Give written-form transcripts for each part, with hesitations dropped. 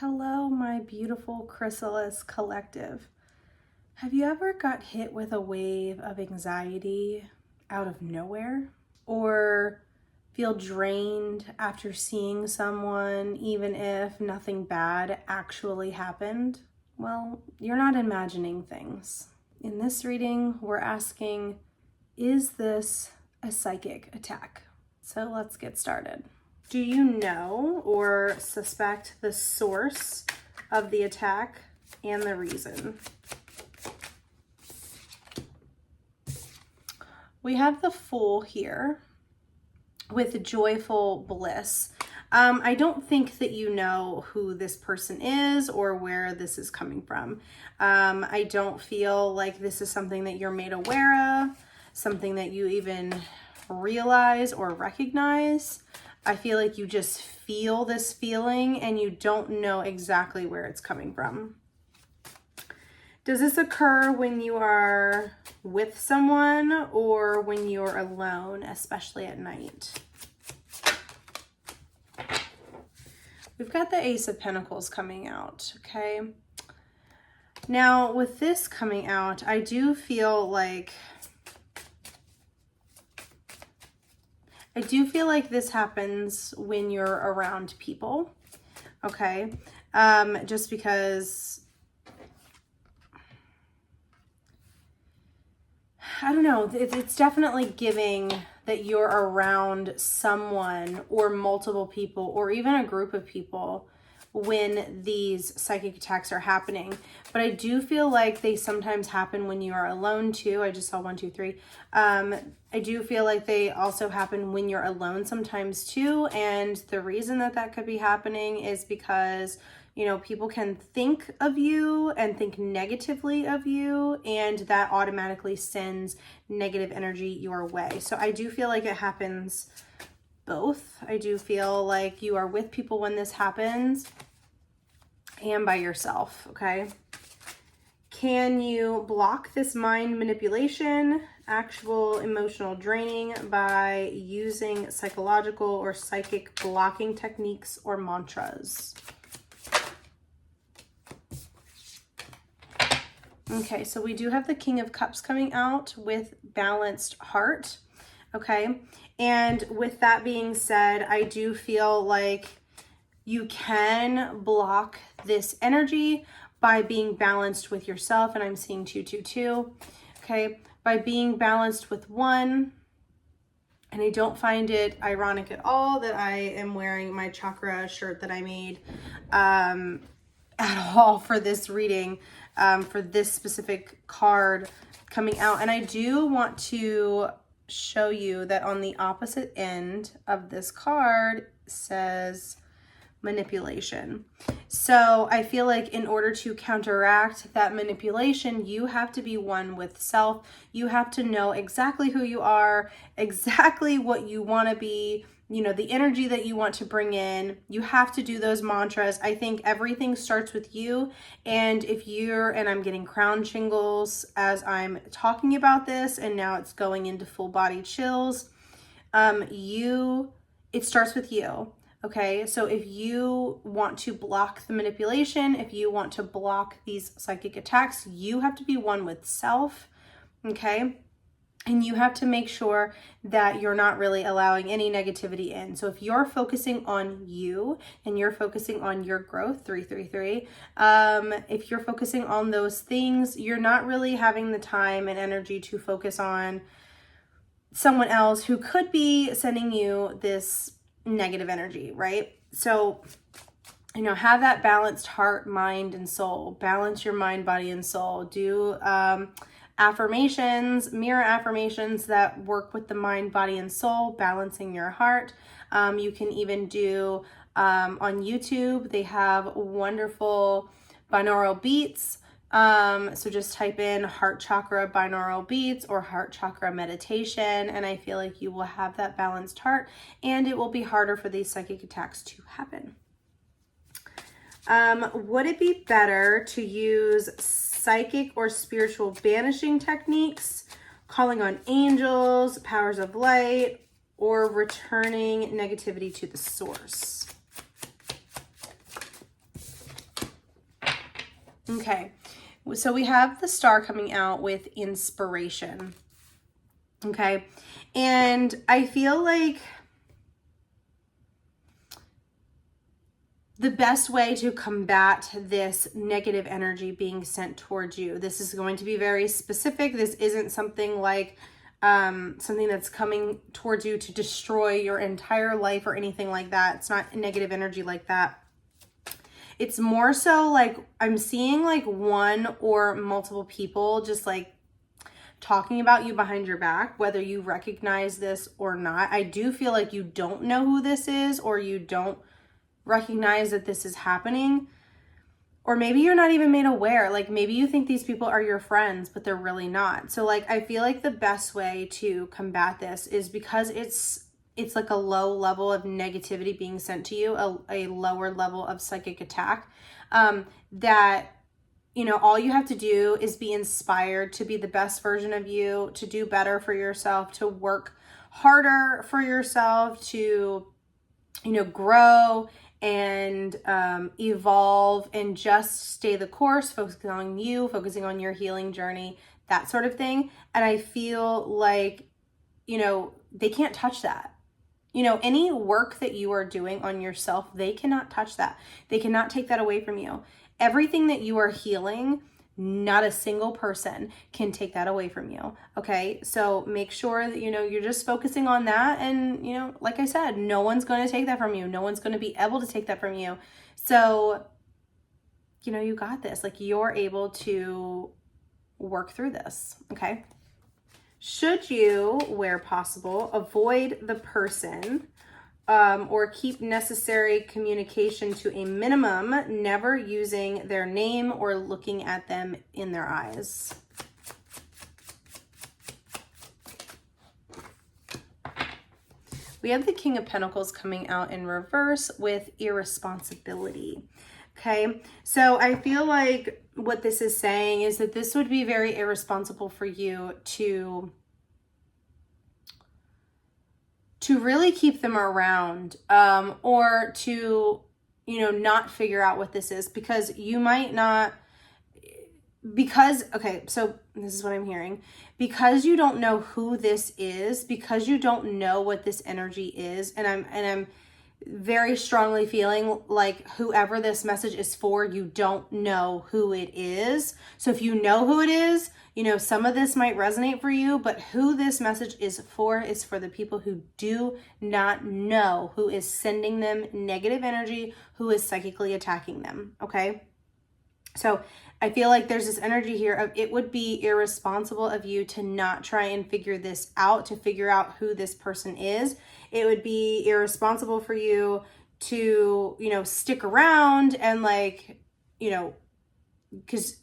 Hello, my beautiful Chrysalis Collective. Have you ever got hit with a wave of anxiety out of nowhere? Or feel drained after seeing someone, even if nothing bad actually happened? Well, you're not imagining things. In this reading, we're asking, is this a psychic attack? So let's get started. Do you know or suspect the source of the attack and the reason? We have the Fool here with joyful bliss. I don't think that you know who this person is or where this is coming from. I don't feel like this is something that you're made aware of, something that you even realize or recognize. I feel like you just feel this feeling and you don't know exactly where it's coming from. Does this occur when you are with someone or when you're alone, especially at night? We've got the Ace of Pentacles coming out, okay? Now, with this coming out, I do feel like this happens when you're around people, okay? Just because, I don't know, it's definitely giving that you're around someone or multiple people or even a group of people when these psychic attacks are happening. But I do feel like they sometimes happen when you are alone too. I just saw 1, 2, 3. I do feel like they also happen when you're alone sometimes too. And the reason that that could be happening is because, you know, people can think of you and think negatively of you, and that automatically sends negative energy your way. So I do feel like it happens both. I do feel like you are with people when this happens and by yourself, okay? Can you block this mind manipulation, actual emotional draining by using psychological or psychic blocking techniques or mantras? Okay, so we do have the King of Cups coming out with balanced heart, okay? And with that being said, I do feel like you can block this energy by being balanced with yourself, and I'm seeing 2, 2, 2, okay? By being balanced with 1, and I don't find it ironic at all that I am wearing my chakra shirt that I made at all for this reading, for this specific card coming out. And I do want to show you that on the opposite end of this card says manipulation. So I feel like in order to counteract that manipulation, you have to be one with self. You have to know exactly who you are, exactly what you want to be, you know, the energy that you want to bring in. You have to do those mantras. I think everything starts with you. And if you're, and I'm getting crown shingles as I'm talking about this, and now it's going into full body chills. It starts with you. Okay, so if you want to block the manipulation, if you want to block these psychic attacks, you have to be one with self, okay? And you have to make sure that you're not really allowing any negativity in. So if you're focusing on you and you're focusing on your growth, 333, if you're focusing on those things, you're not really having the time and energy to focus on someone else who could be sending you this negative energy, right? So, you know, have that balanced heart, mind, and soul. Balance your mind, body, and soul. Do affirmations, mirror affirmations that work with the mind, body, and soul, balancing your heart. You can even do on YouTube, they have wonderful binaural beats. So just type in heart chakra binaural beats or heart chakra meditation, and I feel like you will have that balanced heart and it will be harder for these psychic attacks to happen. Would it be better to use psychic or spiritual banishing techniques, calling on angels, powers of light, or returning negativity to the source? Okay, so we have the star coming out with inspiration. Okay, and I feel like the best way to combat this negative energy being sent towards you, this is going to be very specific. This isn't something like something that's coming towards you to destroy your entire life or anything like that. It's not negative energy like that. It's more so like I'm seeing like one or multiple people just like talking about you behind your back, whether you recognize this or not. I do feel like you don't know who this is, or you don't recognize that this is happening, or maybe you're not even made aware. Like maybe you think these people are your friends, but they're really not. So like I feel like the best way to combat this is, because it's like a low level of negativity being sent to you, a lower level of psychic attack, that, you know, all you have to do is be inspired to be the best version of you, to do better for yourself, to work harder for yourself, to, you know, grow and evolve, and just stay the course, focusing on you, focusing on your healing journey, that sort of thing. And I feel like, you know, they can't touch that. You know, any work that you are doing on yourself, they cannot touch that. They cannot take that away from you. Everything that you are healing, not a single person can take that away from you. Okay. So make sure that, you know, you're just focusing on that. And, you know, like I said, no one's going to take that from you. No one's going to be able to take that from you. So, you know, you got this. Like you're able to work through this. Okay. Should you, where possible, avoid the person or keep necessary communication to a minimum, never using their name or looking at them in their eyes. We have the King of Pentacles coming out in reverse with irresponsibility. Okay, so I feel like what this is saying is that this would be very irresponsible for you to really keep them around, or to, you know, not figure out what this is, because you might not, because, okay, so this is what I'm hearing, because you don't know who this is, because you don't know what this energy is, and I'm very strongly feeling like whoever this message is for, you don't know who it is. So if you know who it is, you know, some of this might resonate for you, but who this message is for the people who do not know who is sending them negative energy, who is psychically attacking them. Okay. So I feel like there's this energy here of, it would be irresponsible of you to not try and figure this out, to figure out who this person is. It would be irresponsible for you to, you know, stick around and like, you know, because,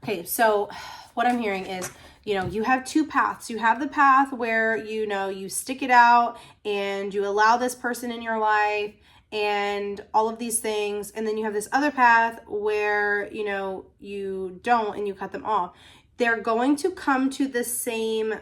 okay, so what I'm hearing is, you know, you have two paths. You have the path where, you know, you stick it out and you allow this person in your life and all of these things. And then you have this other path where, you know, you don't, and you cut them off. They're going to come to the same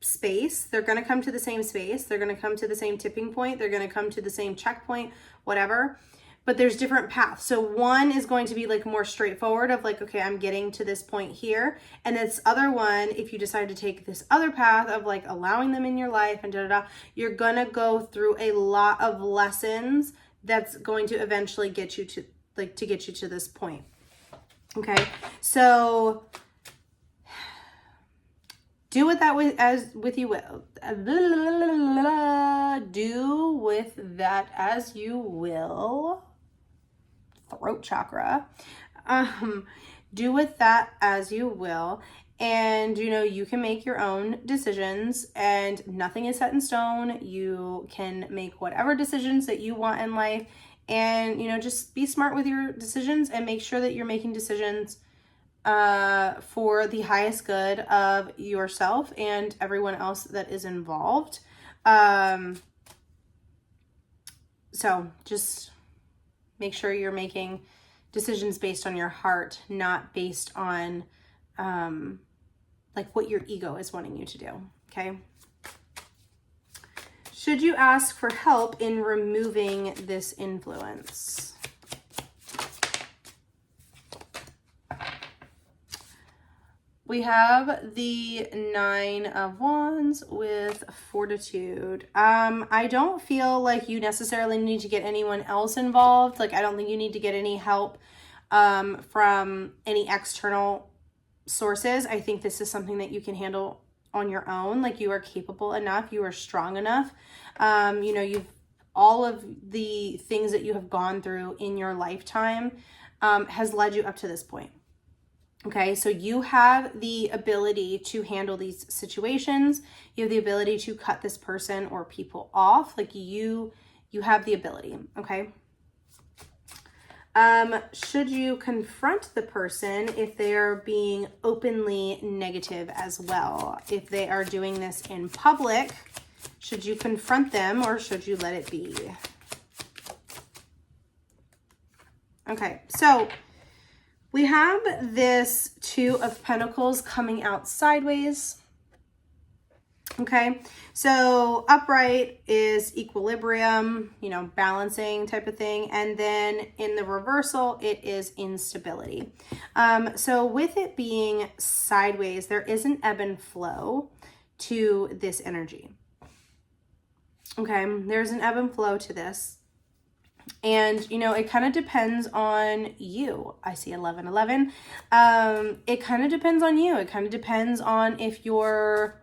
space. They're going to come to the same space. They're going to come to the same tipping point. They're going to come to the same checkpoint, whatever. But there's different paths. So one is going to be like more straightforward of like, okay, I'm getting to this point here. And this other one, if you decide to take this other path of like allowing them in your life and you're going to go through a lot of lessons that's going to eventually get you to like, to get you to this point. Okay. So do with that with you will. Do with that as you will. Throat chakra. Do with that as you will. And, you know, you can make your own decisions and nothing is set in stone. You can make whatever decisions that you want in life, and, you know, just be smart with your decisions and make sure that you're making decisions for the highest good of yourself and everyone else that is involved. So just make sure you're making decisions based on your heart, not based on like what your ego is wanting you to do. Okay. Should you ask for help in removing this influence? We have the 9 of Wands with Fortitude. I don't feel like you necessarily need to get anyone else involved. Like, I don't think you need to get any help from any external sources. I think this is something that you can handle on your own. Like, you are capable enough, you are strong enough. You know, you've all of the things that you have gone through in your lifetime has led you up to this point. Okay, so you have the ability to handle these situations. You have the ability to cut this person or people off. Like, you have the ability, okay? Should you confront the person if they are being openly negative as well? If they are doing this in public, should you confront them or should you let it be? Okay, so we have this 2 of Pentacles coming out sideways. Okay, so upright is equilibrium, you know, balancing type of thing. And then in the reversal, it is instability. So with it being sideways, there is an ebb and flow to this energy. Okay, there's an ebb and flow to this. And, you know, it kind of depends on you. I see 1111. It kind of depends on you. It kind of depends on if you're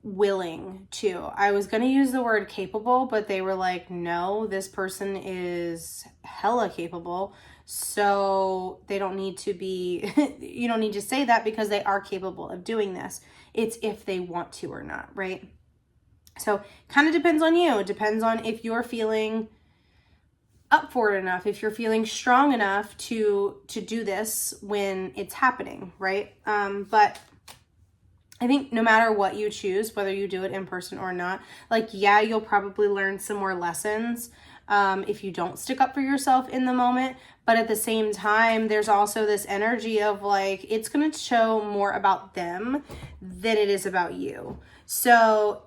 willing to. I was going to use the word capable, but they were like, no, this person is hella capable. So they don't need to be, you don't need to say that because they are capable of doing this. It's if they want to or not, right? So kind of depends on you. It depends on if you're feeling up for it enough, if you're feeling strong enough to do this when it's happening, right? But I think no matter what you choose, whether you do it in person or not, like, yeah, you'll probably learn some more lessons if you don't stick up for yourself in the moment. But at the same time, there's also this energy of like, it's going to show more about them than it is about you. So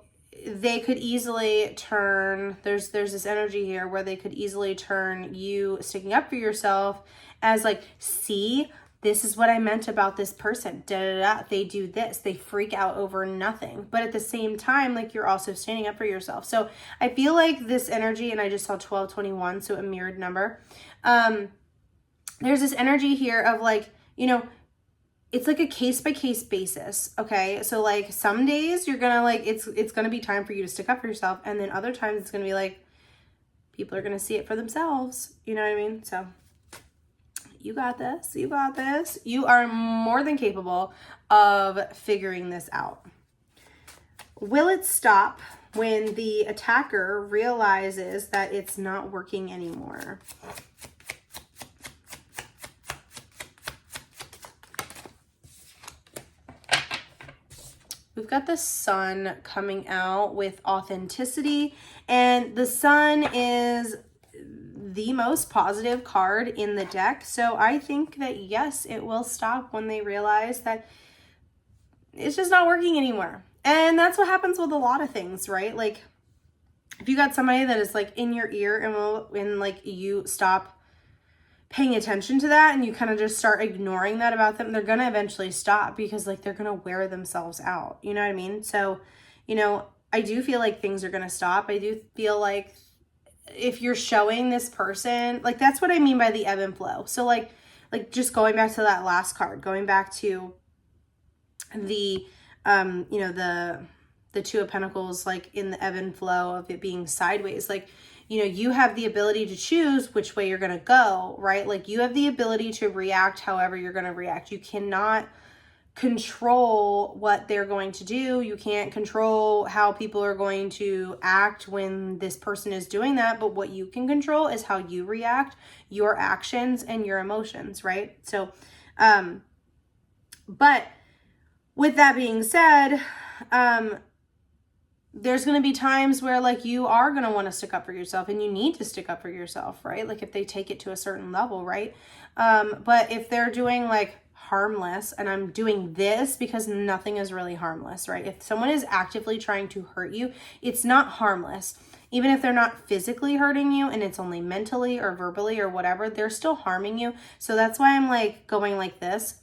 they could easily turn, there's this energy here where they could easily turn you sticking up for yourself as like, see, this is what I meant about this person. Da, da, da. They do this. They freak out over nothing. But at the same time, like, you're also standing up for yourself. So I feel like this energy, and I just saw 1221, so a mirrored number. There's this energy here of like, you know, it's like a case-by-case basis, okay? So like some days you're gonna like, it's gonna be time for you to stick up for yourself. And then other times it's gonna be like, people are gonna see it for themselves. You know what I mean? So you got this, you got this. You are more than capable of figuring this out. Will it stop when the attacker realizes that it's not working anymore? We've got the Sun coming out with authenticity, and the Sun is the most positive card in the deck. So I think that yes, it will stop when they realize that it's just not working anymore. And that's what happens with a lot of things, right? Like if you got somebody that is like in your ear and when like you stop paying attention to that and you kind of just start ignoring that about them, they're going to eventually stop because like they're going to wear themselves out. You know what I mean? So, you know, I do feel like things are going to stop. I do feel like if you're showing this person, like that's what I mean by the ebb and flow. So like just going back to that last card, going back to the, you know, the 2 of Pentacles, like in the ebb and flow of it being sideways, like, you know, you have the ability to choose which way you're going to go, right? Like you have the ability to react however you're going to react. You cannot control what they're going to do. You can't control how people are going to act when this person is doing that. But what you can control is how you react, your actions and your emotions, right? So, but with that being said, there's going to be times where like you are going to want to stick up for yourself and you need to stick up for yourself, right? Like if they take it to a certain level, right? But if they're doing like harmless, and I'm doing this because nothing is really harmless, right? If someone is actively trying to hurt you, it's not harmless. Even if they're not physically hurting you and it's only mentally or verbally or whatever, they're still harming you. So that's why I'm like going like this.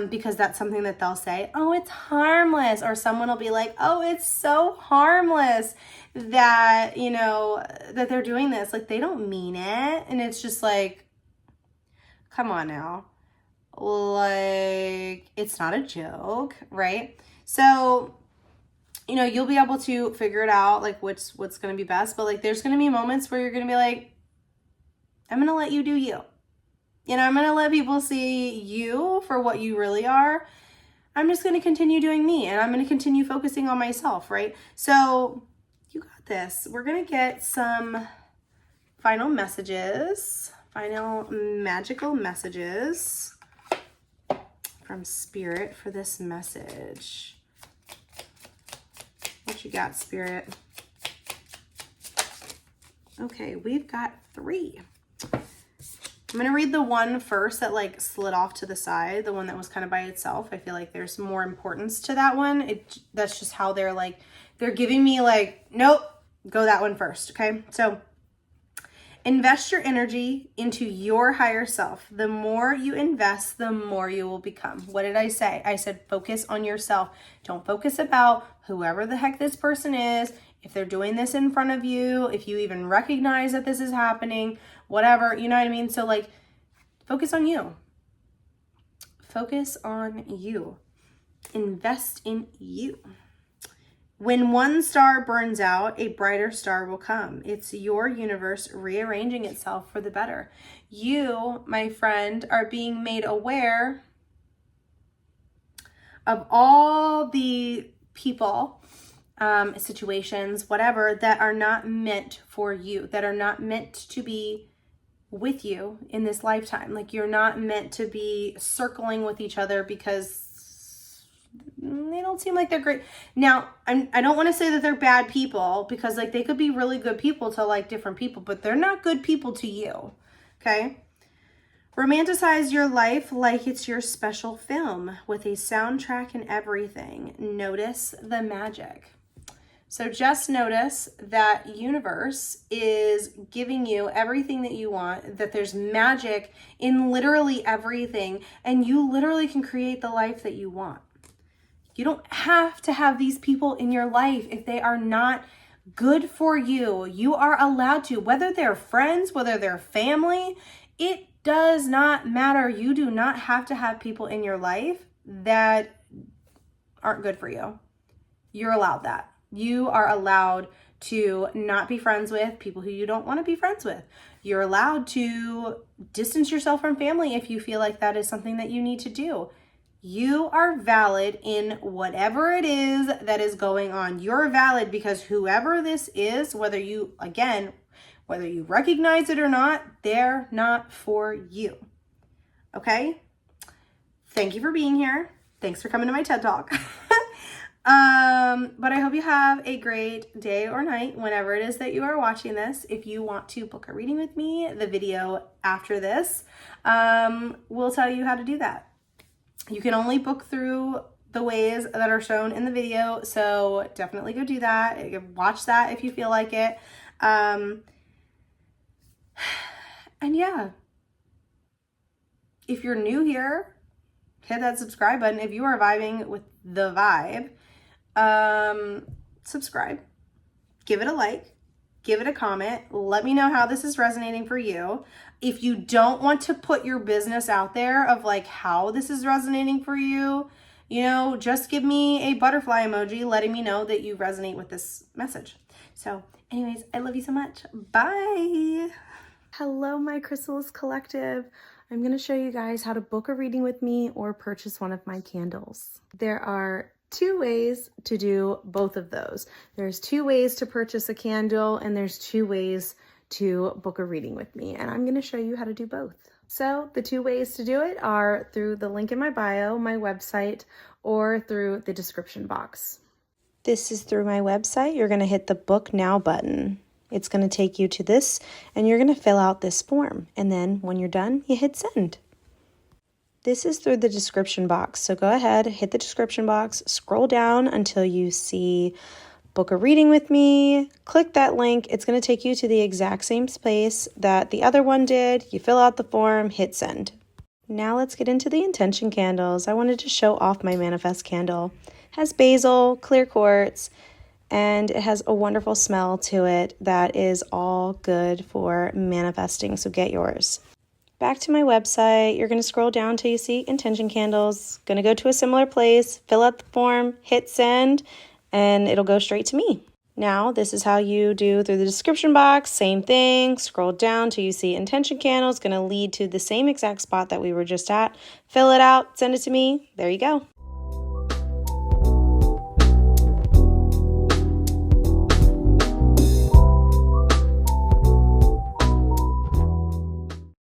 because that's something that they'll say, oh, it's harmless. Or someone will be like, oh, it's so harmless that, you know, that they're doing this. Like, they don't mean it. And it's just like, come on now. Like, it's not a joke, right? So, you know, you'll be able to figure it out, like what's going to be best. But like, there's going to be moments where you're going to be like, I'm going to let you do you. You know, I'm going to let people see you for what you really are. I'm just going to continue doing me, and I'm going to continue focusing on myself, right? So you got this. We're going to get some final messages, final magical messages from Spirit for this message. What you got, Spirit? Okay, we've got 3. I'm going to read the one first that like slid off to the side, the one that was kind of by itself. I feel like there's more importance to that one. That's just how they're like, they're giving me like, nope, go that one first. Okay. So invest your energy into your higher self. The more you invest, the more you will become. What did I say? I said, focus on yourself. Don't focus about whoever the heck this person is. If they're doing this in front of you, if you even recognize that this is happening, whatever, you know what I mean? So like, focus on you. Focus on you. Invest in you. When one star burns out, a brighter star will come. It's your universe rearranging itself for the better. You, my friend, are being made aware of all the people, situations, whatever, that are not meant for you, that are not meant to be with you in this lifetime. Like, you're not meant to be circling with each other because they don't seem like they're great. Now, I don't want to say that they're bad people, because like they could be really good people to like different people, but they're not good people to you. Okay. Romanticize your life like it's your special film with a soundtrack and everything. Notice the magic. So just notice that universe is giving you everything that you want, that there's magic in literally everything, and you literally can create the life that you want. You don't have to have these people in your life if they are not good for you. You are allowed to, whether they're friends, whether they're family, it does not matter. You do not have to have people in your life that aren't good for you. You're allowed that. You are allowed to not be friends with people who you don't want to be friends with. You're allowed to distance yourself from family if you feel like that is something that you need to do. You are valid in whatever it is that is going on. You're valid because whoever this is, whether you recognize it or not, they're not for you. Okay? Thank you for being here. Thanks for coming to my TED Talk. But I hope you have a great day or night whenever it is that you are watching this. If you want to book a reading with me, the video after this will tell you how to do that. You can only book through the ways that are shown in the video, so definitely go do that. You can watch that if you feel like it. And yeah, if you're new here, hit that subscribe button. If you are vibing with the vibe, subscribe, give it a like, give it a comment. Let me know how this is resonating for you. If you don't want to put your business out there of like how this is resonating for you, you know, just give me a butterfly emoji letting me know that you resonate with this message. So anyways, I love you so much. Bye. Hello, my Chrysalis Collective. I'm going to show you guys how to book a reading with me or purchase one of my candles. There are 2 ways to do both of those. There's 2 ways to purchase a candle, and there's 2 ways to book a reading with me. And I'm going to show you how to do both. So the 2 ways to do it are through the link in my bio, my website, or through the description box. This is through my website. You're going to hit the book now button. It's going to take you to this, and you're going to fill out this form. And then when you're done, you hit send. This is through the description box. So go ahead, hit the description box, scroll down until you see book a reading with me, click that link. It's going to take you to the exact same place that the other one did. You fill out the form, hit send. Now let's get into the intention candles. I wanted to show off my manifest candle. It has basil, clear quartz, and it has a wonderful smell to it that is all good for manifesting, so get yours. Back to my website, you're going to scroll down till you see intention candles. Going to go to a similar place, fill out the form, hit send, and it'll go straight to me. Now, this is how you do through the description box. Same thing, scroll down till you see intention candles. Going to lead to the same exact spot that we were just at. Fill it out, send it to me. There you go.